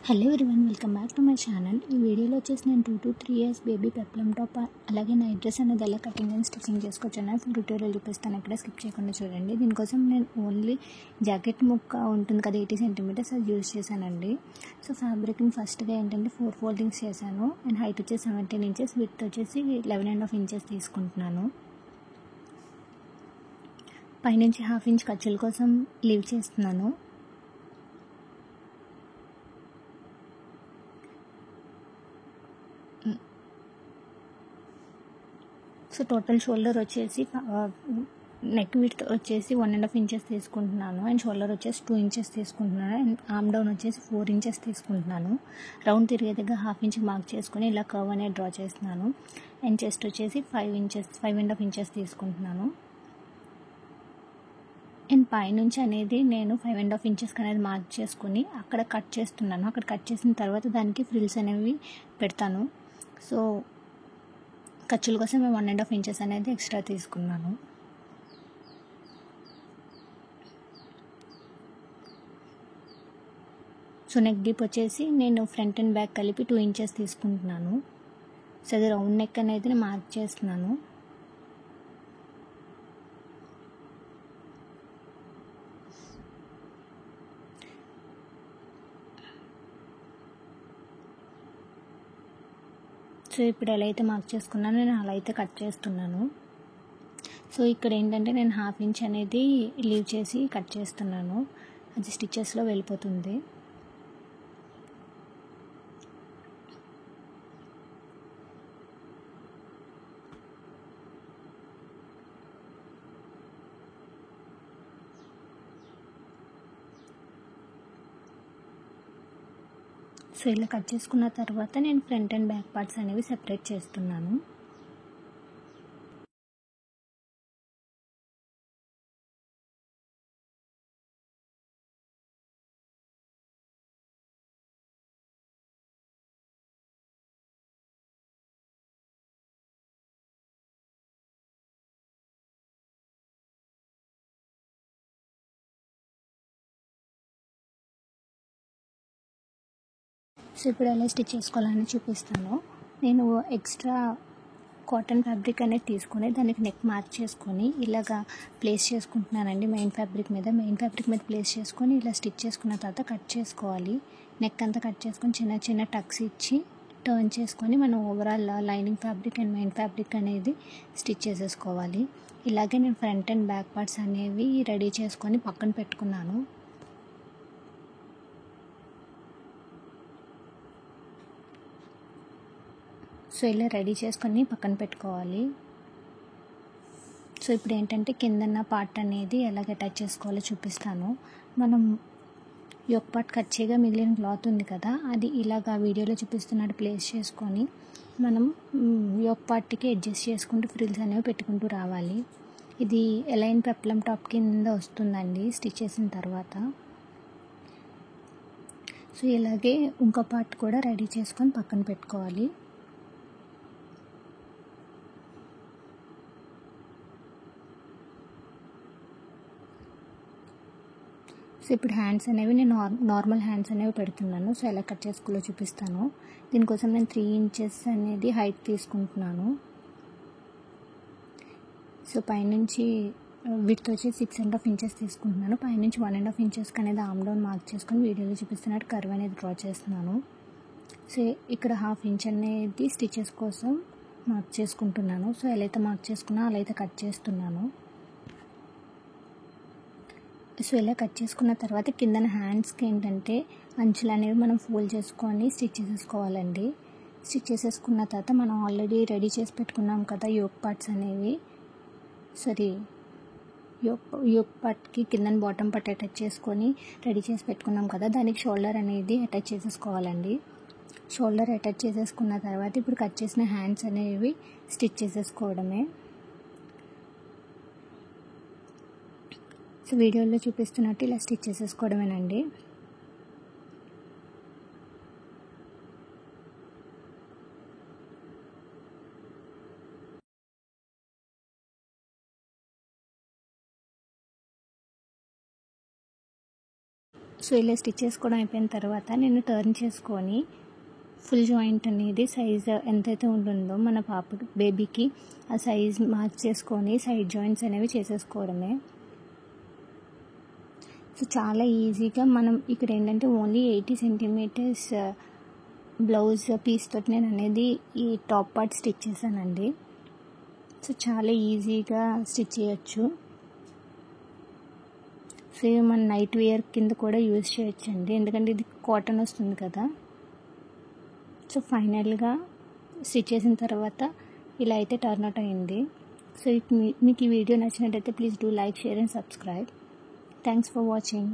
Hello everyone, welcome back to my channel. ఈ వీడియోలో వచ్చేసి నేను 2 to 3 years baby peplum top అలాగే నైట్ డ్రెస్ అనేది ఎలా కటింగ్ అండ్ స్టిచ్చింగ్ చేసుకోవచ్చు ఫుల్ ట్యూటోరియల్ చూపిస్తాను. ఎక్కడ స్కిప్ చేయకుండా చూడండి. దీనికోసం నేను ఓన్లీ జాకెట్ ముక్క ఉంటుంది కదా 80 centimeters అది యూజ్ చేశానండి. సో ఫ్యాబ్రిక్ని ఫస్ట్గా ఏంటంటే 4 foldings చేశాను. అండ్ హైట్ వచ్చేసి 17 inches, విడ్త్ వచ్చేసి 11.5 inches తీసుకుంటున్నాను. పైనుంచి 1/2 inch ఖర్చుల కోసం లీవ్ చేస్తున్నాను. సో టోటల్ షోల్డర్ వచ్చేసి నెక్ విడ్త్ వచ్చేసి 1.5 inches తీసుకుంటున్నాను. అండ్ షోల్డర్ వచ్చేసి 2 inches తీసుకుంటున్నాను. అండ్ ఆర్మ్ డౌన్ వచ్చేసి 4 inches తీసుకుంటున్నాను. రౌండ్ తిరిగే దగ్గర 1/2 inch మార్క్ చేసుకుని ఇలా కర్వ్ అనేది డ్రా చేస్తున్నాను. అండ్ చెస్ట్ వచ్చేసి 5.5 inches తీసుకుంటున్నాను. అండ్ పైనుంచి అనేది నేను 5.5 inches అనేది మార్క్ చేసుకుని అక్కడ కట్ చేస్తున్నాను. అక్కడ కట్ చేసిన తర్వాత దానికి ఫ్రిల్స్ అనేవి పెడతాను. సో ఖర్చుల కోసం మేము 1.5 inches అనేది ఎక్స్ట్రా తీసుకున్నాను. సో నెక్ డీప్ వచ్చేసి నేను ఫ్రంట్ అండ్ బ్యాక్ కలిపి 2 inches తీసుకుంటున్నాను. సో అది రౌండ్ నెక్ అనేది నేను మార్క్ చేస్తున్నాను. సో ఇప్పుడు ఎలా అయితే మార్క్ చేసుకున్నానో నేను అలా అయితే కట్ చేస్తున్నాను. సో ఇక్కడ ఏంటంటే నేను 1/2 inch అనేది లీవ్ చేసి కట్ చేస్తున్నాను. అది స్టిచెస్లో వెళ్ళిపోతుంది. సో ఇలా కట్ చేసుకున్న తర్వాత నేను ఫ్రంట్ అండ్ బ్యాక్ పార్ట్స్ అనేవి సెపరేట్ చేస్తున్నాను. సో ఇప్పుడు ఎలా స్టిచ్ చేసుకోవాలని చూపిస్తాను. నేను ఎక్స్ట్రా కాటన్ ఫ్యాబ్రిక్ అనేది తీసుకొని దానికి నెక్ మార్క్ చేసుకొని ఇలాగా ప్లేస్ చేసుకుంటున్నానండి. మెయిన్ ఫ్యాబ్రిక్ మీద ప్లేస్ చేసుకొని ఇలా స్టిచ్ చేసుకున్న తర్వాత కట్ చేసుకోవాలి. నెక్ అంతా కట్ చేసుకొని చిన్న చిన్న టక్స్ ఇచ్చి టర్న్ చేసుకొని మనం overall lining fabric and main fabric అనేది స్టిచ్ చేసేసుకోవాలి. ఇలాగే నేను ఫ్రంట్ అండ్ బ్యాక్ పార్ట్స్ అనేవి రెడీ చేసుకొని పక్కన పెట్టుకున్నాను. సో ఇలా రెడీ చేసుకొని పక్కన పెట్టుకోవాలి. సో ఇప్పుడు ఏంటంటే కిందన్న పార్ట్ అనేది ఎలాగ అటాచ్ చేసుకోవాలో చూపిస్తాను. మనం యోక్ పార్ట్ కట్ చేయగా మిగిలిన క్లాత్ ఉంది కదా, అది ఇలాగ వీడియోలో చూపిస్తున్నట్టు ప్లేస్ చేసుకొని మనం యోక్ పార్ట్కి అడ్జస్ట్ చేసుకుంటూ ఫ్రిల్స్ అనేవి పెట్టుకుంటూ రావాలి. ఇది ఎలైన్ పెప్లమ్ టాప్ కింద వస్తుందండి స్టిచ్ చేసిన తర్వాత. సో ఇలాగే ఇంకో పార్ట్ కూడా రెడీ చేసుకొని పక్కన పెట్టుకోవాలి. సో ఇప్పుడు హ్యాండ్స్ అనేవి నేను నార్మల్ హ్యాండ్స్ అనేవి పెడుతున్నాను. సో ఎలా కట్ చేసుకోవాలో చూపిస్తాను. దీనికోసం నేను 3 inches అనేది హైట్ తీసుకుంటున్నాను. సో పైనుంచి విడ్త్ వచ్చి 6.5 inches తీసుకుంటున్నాను. పైనుంచి 1.5 inches అనేది ఆర్మ్ డౌన్ మార్క్ చేసుకొని వీడియోలో చూపిస్తున్నట్టు కర్వ్ అనేది డ్రా చేస్తున్నాను. సో ఇక్కడ 1/2 inch అనేది స్టిచెస్ కోసం మార్క్ చేసుకుంటున్నాను. సో ఎలా అయితే మార్క్ చేసుకున్నా అలా అయితే కట్ చేస్తున్నాను. సో ఇలా కట్ చేసుకున్న తర్వాత కిందన హ్యాండ్స్కి ఏంటంటే అంచులు అనేవి మనం ఫోల్డ్ చేసుకొని స్టిచ్ చేసేసుకోవాలండి. స్టిచ్ చేసేసుకున్న తర్వాత మనం ఆల్రెడీ రెడీ చేసి పెట్టుకున్నాం కదా యోక్ పార్ట్స్ అనేవి, యోక్ పార్ట్కి కిందన బాటమ్ పార్ట్ అటాచ్ చేసుకొని రెడీ చేసి పెట్టుకున్నాం కదా, దానికి షోల్డర్ అనేది అటాచ్ చేసేసుకోవాలండి. షోల్డర్ అటాచ్ చేసేసుకున్న తర్వాత ఇప్పుడు కట్ చేసిన హ్యాండ్స్ అనేవి స్టిచ్ చేసేసుకోవడమే. సో వీడియోలో చూపిస్తున్నట్టు ఇలా స్టిచ్ చేసేసుకోవడమేనండి. సో ఇలా స్టిచ్ చేసుకోవడం అయిపోయిన తర్వాత నేను టర్న్ చేసుకొని ఫుల్ జాయింట్ అనేది సైజ్ ఎంతైతే ఉంటుందో మన పాపకి బేబీకి ఆ సైజ్ మార్క్ చేసుకొని సైడ్ జాయింట్స్ అనేవి చేసేసుకోవడమే. సో చాలా ఈజీగా మనం ఇక్కడ ఏంటంటే ఓన్లీ 80 సెంటీమీటర్స్ బ్లౌజ్ పీస్ తోటి నేను అనేది ఈ టాప్ పార్ట్ స్టిచ్ చేశానండి. సో చాలా ఈజీగా స్టిచ్ చేయొచ్చు. సో ఇది మన నైట్ వేర్ కింద కూడా యూజ్ చేయొచ్చండి, ఎందుకంటే ఇది కాటన్ వస్తుంది కదా. సో ఫైనల్గా స్టిచ్ చేసిన తర్వాత ఇలా అయితే టర్న్ అవుట్ అయింది. సో మీకు ఈ వీడియో నచ్చినట్టయితే please do like, share and subscribe. Thanks for watching.